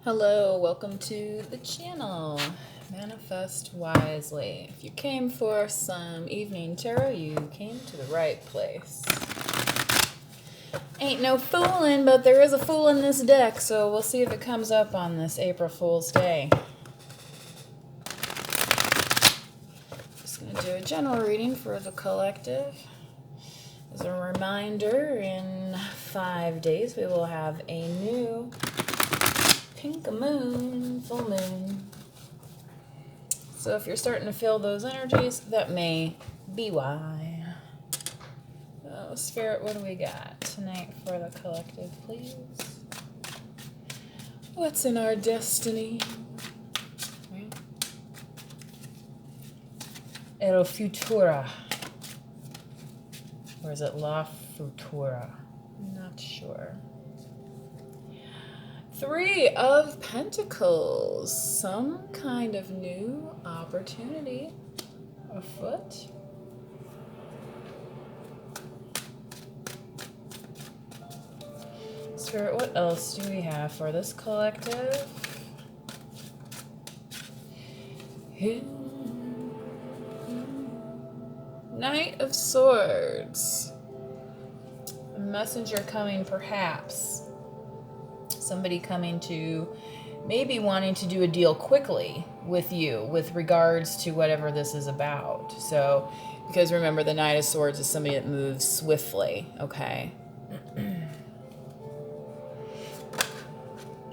Hello, welcome to the channel. Manifest wisely. If you came for some evening tarot, you came to the right place. Ain't no fooling, but there is a fool in this deck, so we'll see if it comes up on this April Fool's Day. Just going to do a general reading for the collective. As a reminder, in 5 days we will have a new pink moon, full moon. So if you're starting to feel those energies, that may be why. Oh, Spirit, what do we got tonight for the collective, please? What's in our destiny? Right? El Futura. Or is it La Futura? Not sure. 3 of Pentacles. Some kind of new opportunity afoot. Spirit, what else do we have for this collective? Knight of Swords. A messenger coming, perhaps. Somebody coming to maybe wanting to do a deal quickly with you with regards to whatever this is about. So, because remember, the Knight of Swords is somebody that moves swiftly, okay?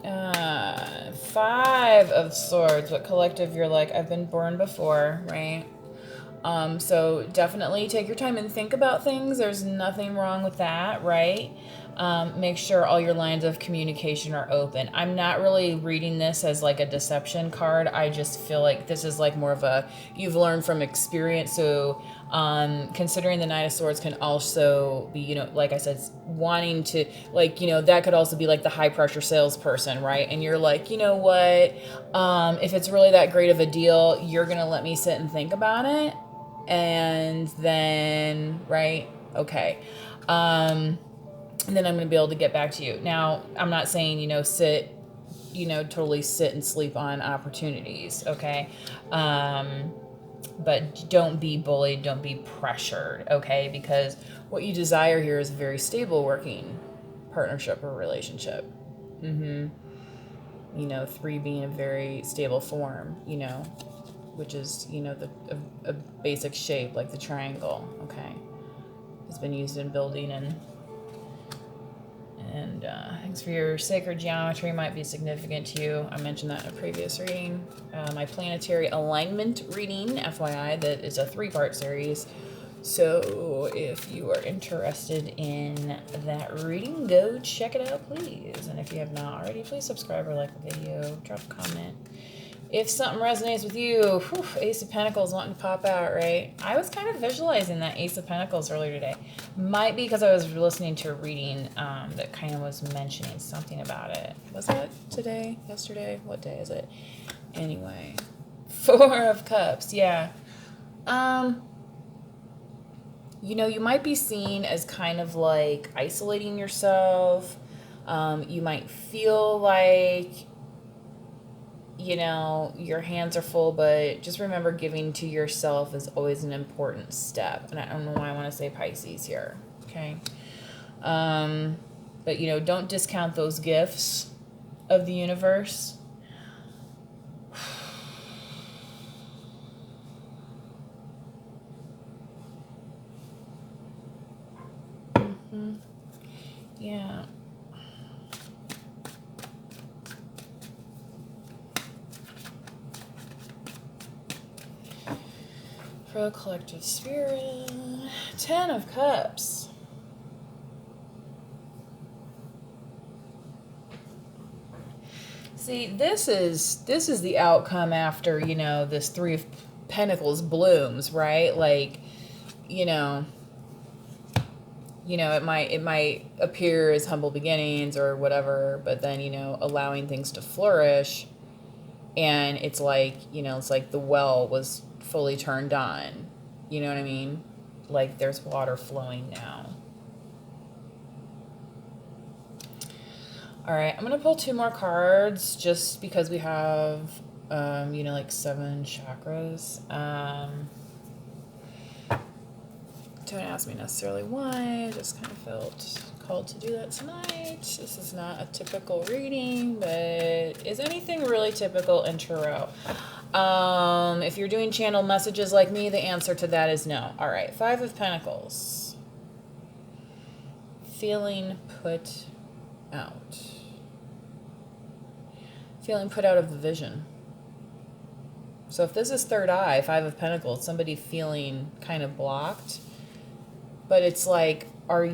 5 of Swords. What collective you're like, I've been burned before, right? So definitely take your time and think about things. There's nothing wrong with that, right? Make sure all your lines of communication are open. I'm not really reading this as like a deception card. I just feel like this is like more of a, you've learned from experience. So considering the Knight of Swords can also be, you know, like I said, wanting to, like, you know, that could also be like the high pressure salesperson, right? And you're like, you know what, if it's really that great of a deal, you're going to let me sit and think about it. And then, right, okay. And then I'm going to be able to get back to you. Now, I'm not saying, you know, totally sit and sleep on opportunities, okay? But don't be bullied, don't be pressured, okay? Because what you desire here is a very stable working partnership or relationship. You know, 3 being a very stable form, you know, which is, you know, a basic shape, like the triangle, okay? It's been used in building and things for your sacred geometry might be significant to you. I mentioned that in a previous reading. My planetary alignment reading, FYI, that is a 3-part series. So if you are interested in that reading, go check it out, please. And if you have not already, please subscribe or like the video, drop a comment. If something resonates with you, whew, Ace of Pentacles wanting to pop out, right? I was kind of visualizing that Ace of Pentacles earlier today. Might be because I was listening to a reading that kind of was mentioning something about it. Was that today? Yesterday? What day is it? Anyway. 4 of Cups, yeah. You know, you might be seen as kind of like isolating yourself. You might feel like, you know, your hands are full, but just remember, giving to yourself is always an important step. And I don't know why I want to say Pisces here, okay? But, you know, don't discount those gifts of the universe. Yeah. For the collective spirit, 10 of Cups. See, this is the outcome after, you know, this 3 of Pentacles blooms, right? Like, you know, it might appear as humble beginnings or whatever, but then, you know, allowing things to flourish, and it's like, you know, it's like the well was fully turned on. You know what I mean? Like there's water flowing now. All right, I'm gonna pull 2 more cards just because we have, like 7 chakras. Don't ask me necessarily why. I just kind of felt called to do that tonight. This is not a typical reading, but is anything really typical in tarot? If you're doing channel messages like me, the answer to that is no. All right, 5 of Pentacles. Feeling put out. Feeling put out of the vision. So if this is third eye, 5 of Pentacles, somebody feeling kind of blocked. But it's like, are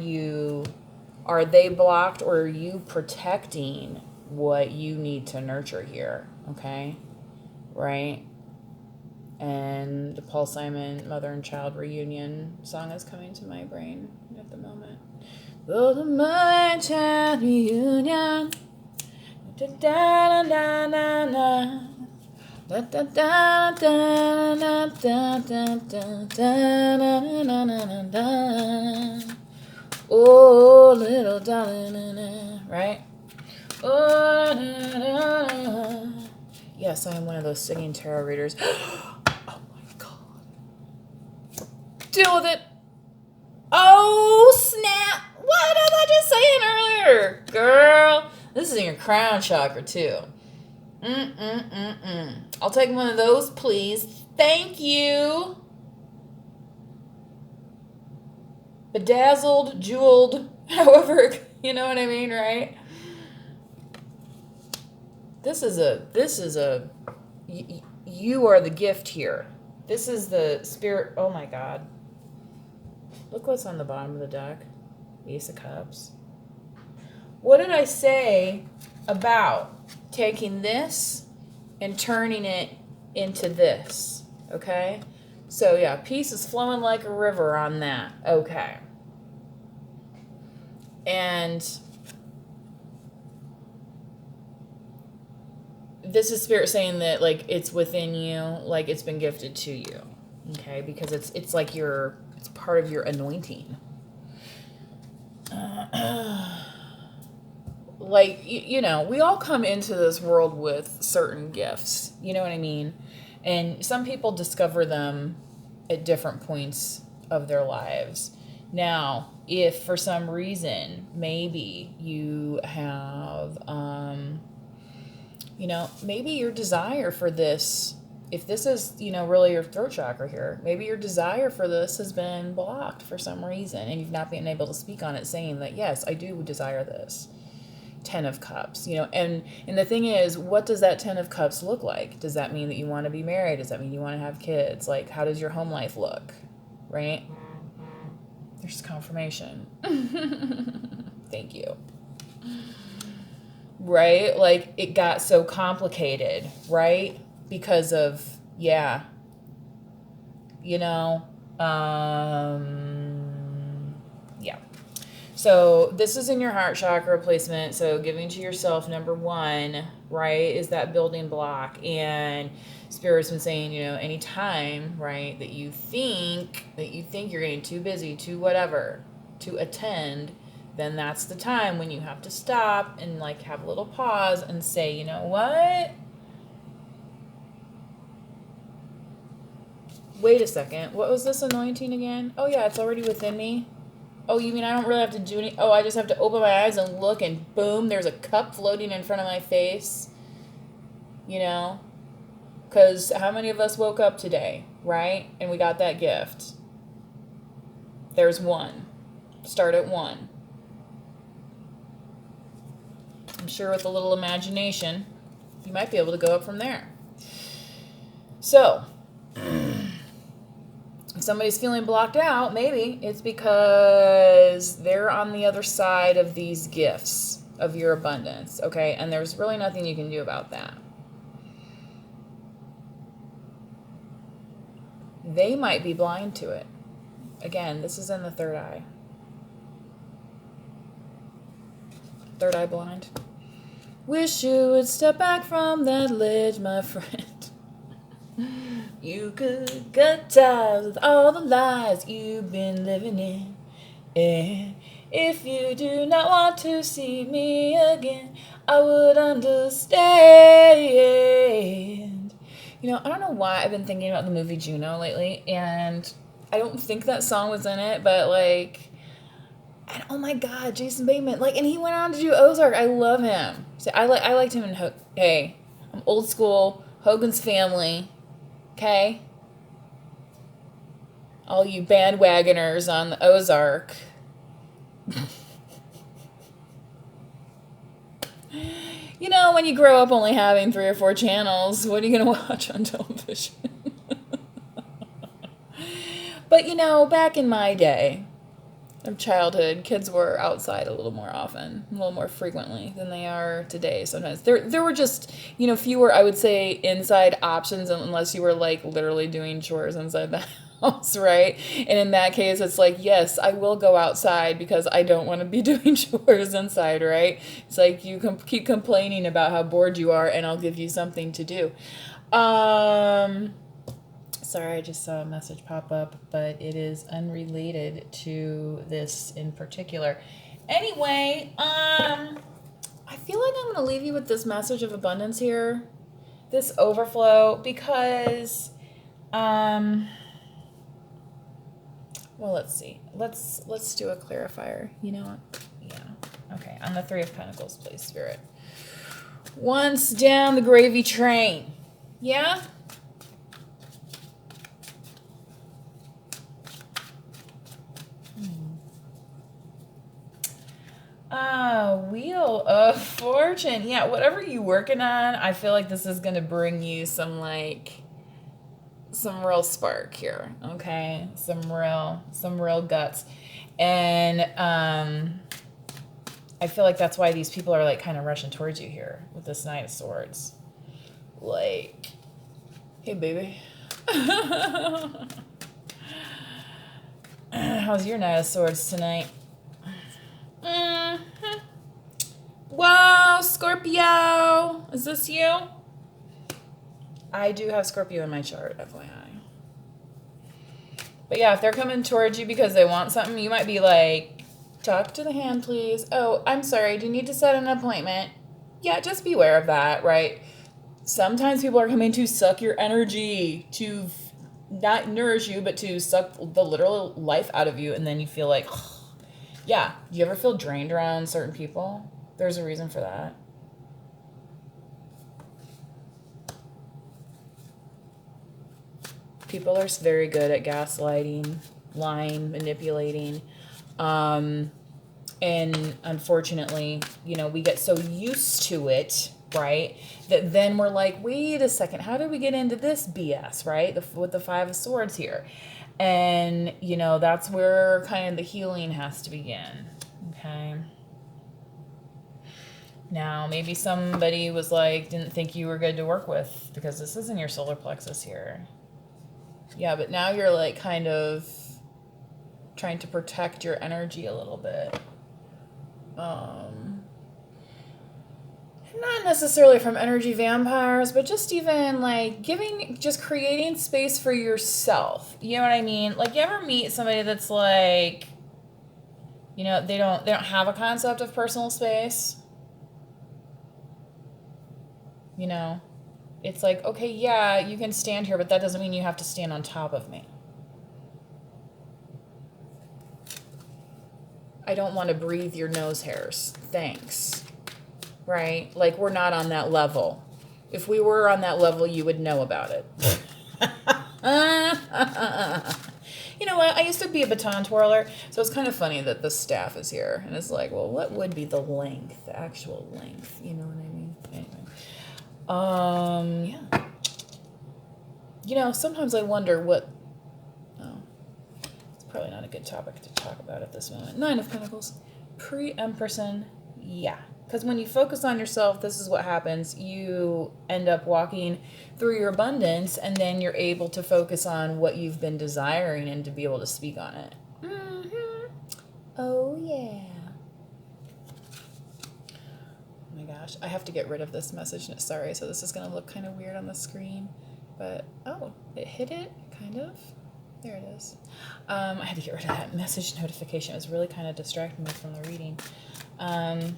they blocked, or are you protecting what you need to nurture here? Okay? Right? And the Paul Simon Mother and Child Reunion song is coming to my brain at the moment. Oh, the Mother and Child Reunion. Da da da da da. Da da da da da da da da da da da. Oh, little darling, right? Oh, da, da, da. Yes, I am one of those singing tarot readers. Oh my god. Deal with it. Oh, snap. What was I just saying earlier? Girl, this is in your crown chakra, too. I'll take one of those, please. Thank you. Bedazzled, jeweled, however, you know what I mean, right? You are the gift here. This is the spirit. Oh my God. Look what's on the bottom of the deck. Ace of Cups. What did I say about taking this and turning it into this? Okay? So yeah, peace is flowing like a river on that. Okay. And this is spirit saying that, like, it's within you, like it's been gifted to you. Okay? Because it's like it's part of your anointing. Like, we all come into this world with certain gifts. You know what I mean? And some people discover them at different points of their lives. Now, if for some reason, maybe you have, maybe your desire for this, if this is, really your throat chakra here, maybe your desire for this has been blocked for some reason, and you've not been able to speak on it, saying that, yes, I do desire this. 10 of Cups, and the thing is, what does that 10 of Cups look like? Does that mean that you want to be married? Does that mean you want to have kids? Like, how does your home life look? Right? There's confirmation. Thank you. Right? Like, it got so complicated, right? Because of, yeah. Yeah. So this is in your heart chakra placement. So giving to yourself, number 1, right, is that building block. And Spirit's been saying, anytime, right, that you think you're getting too busy, too whatever, to attend, then that's the time when you have to stop and, like, have a little pause and say, you know what? Wait a second. What was this anointing again? Oh, yeah, it's already within me. Oh, you mean I don't really have to do anything? Oh, I just have to open my eyes and look, and boom, there's a cup floating in front of my face. Because how many of us woke up today, right? And we got that gift. There's 1. Start at 1. I'm sure with a little imagination, you might be able to go up from there. So, if somebody's feeling blocked out, maybe it's because they're on the other side of these gifts of your abundance, okay? And there's really nothing you can do about that. They might be blind to it. Again, this is in the third eye. Third eye blind. Wish you would step back from that ledge, my friend. You could cut ties with all the lies you've been living in. If you do not want to see me again, I would understand. You know, I don't know why I've been thinking about the movie Juno lately, and I don't think that song was in it, but like, and oh my God, Jason Bateman, like, and he went on to do Ozark. I love him. So I liked him in Hey, I'm old school. Hogan's Family. Okay, all you bandwagoners on the Ozark. You know, when you grow up only having 3 or 4 channels, what are you going to watch on television? But, you know, back in my day of childhood, kids were outside a little more often, a little more frequently than they are today. Sometimes there were just, you know, fewer, I would say, inside options unless you were like literally doing chores inside the house, right? And in that case, it's like, yes, I will go outside because I don't want to be doing chores inside, right? It's like you keep complaining about how bored you are, and I'll give you something to do. Sorry, I just saw a message pop up, but it is unrelated to this in particular. Anyway, I feel like I'm going to leave you with this message of abundance here, this overflow, because, well, let's see. Let's do a clarifier. You know what? Yeah. Okay. On the 3 of Pentacles, please, Spirit. Once down the gravy train. Yeah? Wheel of Fortune. Yeah, whatever you're working on, I feel like this is going to bring you some real spark here, okay? Some real guts. And I feel like that's why these people are like kind of rushing towards you here with this Knight of Swords. Like, hey baby. How's your Knight of Swords tonight? Mm-hmm. Whoa, Scorpio. Is this you? I do have Scorpio in my chart, FYI. But yeah, if they're coming towards you because they want something, you might be like, talk to the hand, please. Oh, I'm sorry. Do you need to set an appointment? Yeah, just beware of that, right? Sometimes people are coming to suck your energy, to not nourish you, but to suck the literal life out of you. And then you feel like, yeah. Do you ever feel drained around certain people? There's a reason for that. People are very good at gaslighting, lying, manipulating. And unfortunately, you know, we get so used to it, right? That then we're like, wait a second, how did we get into this BS, right? With the 5 of Swords here. And, you know, that's where kind of the healing has to begin, okay? Now, maybe somebody was like, didn't think you were good to work with because this isn't your solar plexus here. Yeah, but now you're like kind of trying to protect your energy a little bit. Not necessarily from energy vampires, but just even like creating space for yourself. You know what I mean? Like, you ever meet somebody that's like, you know, they don't have a concept of personal space? You know, it's like, okay, yeah, you can stand here, but that doesn't mean you have to stand on top of me. I don't want to breathe your nose hairs. Thanks. Right? Like, we're not on that level. If we were on that level, you would know about it. You know what? I used to be a baton twirler, so it's kind of funny that the staff is here. And it's like, well, what would be the length, the actual length? You know what I mean? Anyway. Yeah. You know, sometimes I wonder what... Oh. It's probably not a good topic to talk about at this moment. 9 of Pentacles. Pre-Empression. Yeah. Because when you focus on yourself, this is what happens. You end up walking through your abundance, and then you're able to focus on what you've been desiring and to be able to speak on it. Mm-hmm. Oh, yeah. Oh, my gosh. I have to get rid of this message. Sorry, so this is going to look kind of weird on the screen. But, oh, it hit it, kind of. There it is. I had to get rid of that message notification. It was really kind of distracting me from the reading. I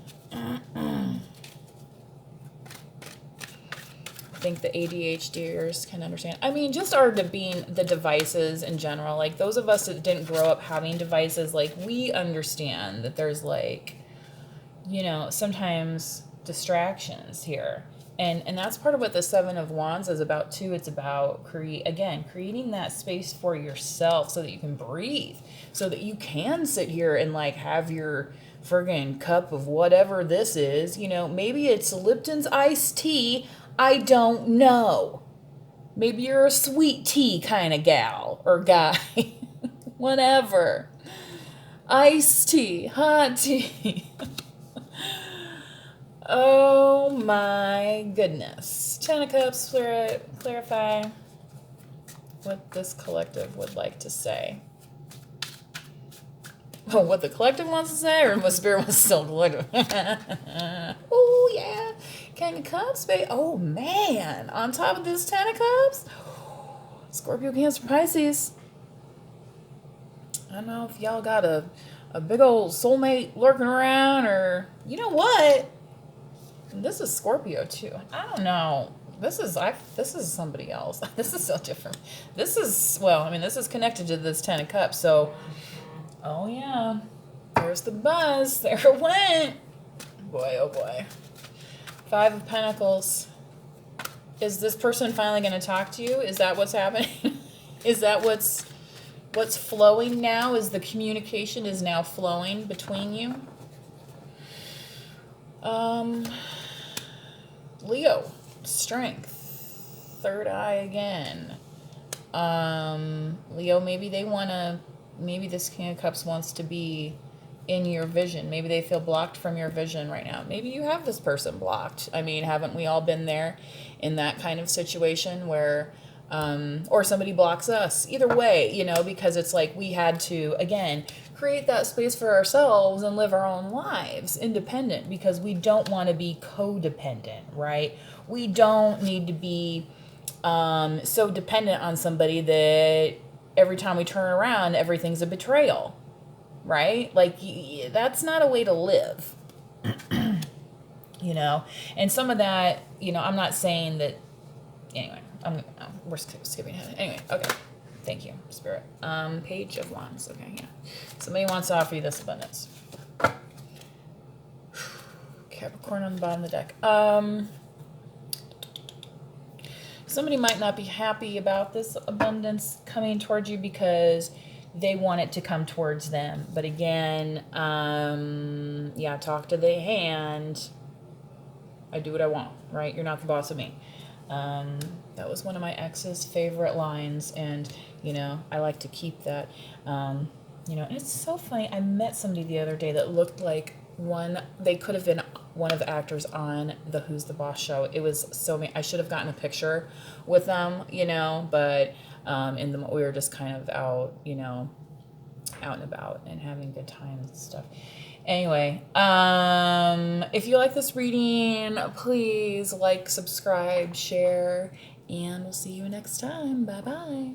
think the ADHDers can understand. I mean, just being the devices in general. Like, those of us that didn't grow up having devices, like, we understand that there's, like, you know, sometimes distractions here. And that's part of what the Seven of Wands is about, too. It's about, creating that space for yourself so that you can breathe, so that you can sit here and, like, have your friggin' cup of whatever this is. You know, maybe it's Lipton's iced tea. I don't know. Maybe you're a sweet tea kind of gal or guy. Whatever. Iced tea, hot tea. Oh my goodness. Ten of Cups, clarify what this collective would like to say. Oh, what the collective wants to say, or what Spirit wants to tell the collective? Oh, yeah. King of Cups, babe. Oh, man. On top of this Ten of Cups, Scorpio, Cancer, Pisces. I don't know if y'all got a big old soulmate lurking around, or, you know what? This is Scorpio, too. I don't know. This is somebody else. This is so different. This is connected to this Ten of Cups, so... Oh, yeah. There's the buzz. There it went. Boy, oh, boy. Five of Pentacles. Is this person finally going to talk to you? Is that what's happening? Is that what's flowing now? Is the communication is now flowing between you? Leo. Strength. Third eye again. Leo, maybe this King of Cups wants to be in your vision. Maybe they feel blocked from your vision right now. Maybe you have this person blocked. I mean, haven't we all been there in that kind of situation where, or somebody blocks us? Either way, you know, because it's like we had to, again, create that space for ourselves and live our own lives independent, because we don't want to be codependent, right? We don't need to be so dependent on somebody that every time we turn around, everything's a betrayal, right? Like, that's not a way to live, you know? And some of that, you know, I'm not saying that, anyway, we're skipping ahead. Anyway, okay. Thank you, Spirit. Page of Wands. Okay, yeah. Somebody wants to offer you this abundance. Capricorn on the bottom of the deck. Somebody might not be happy about this abundance coming towards you because they want it to come towards them. But again, yeah, talk to the hand. I do what I want, right? You're not the boss of me. That was one of my ex's favorite lines, and, you know, I like to keep that. You know, and it's so funny. I met somebody the other day that looked like they could have been one of the actors on the Who's the Boss show. It was so I should have gotten a picture with them, you know, but we were just kind of out, you know, out and about and having good times and stuff. Anyway, if you like this reading, please like, subscribe, share, and we'll see you next time. Bye-bye.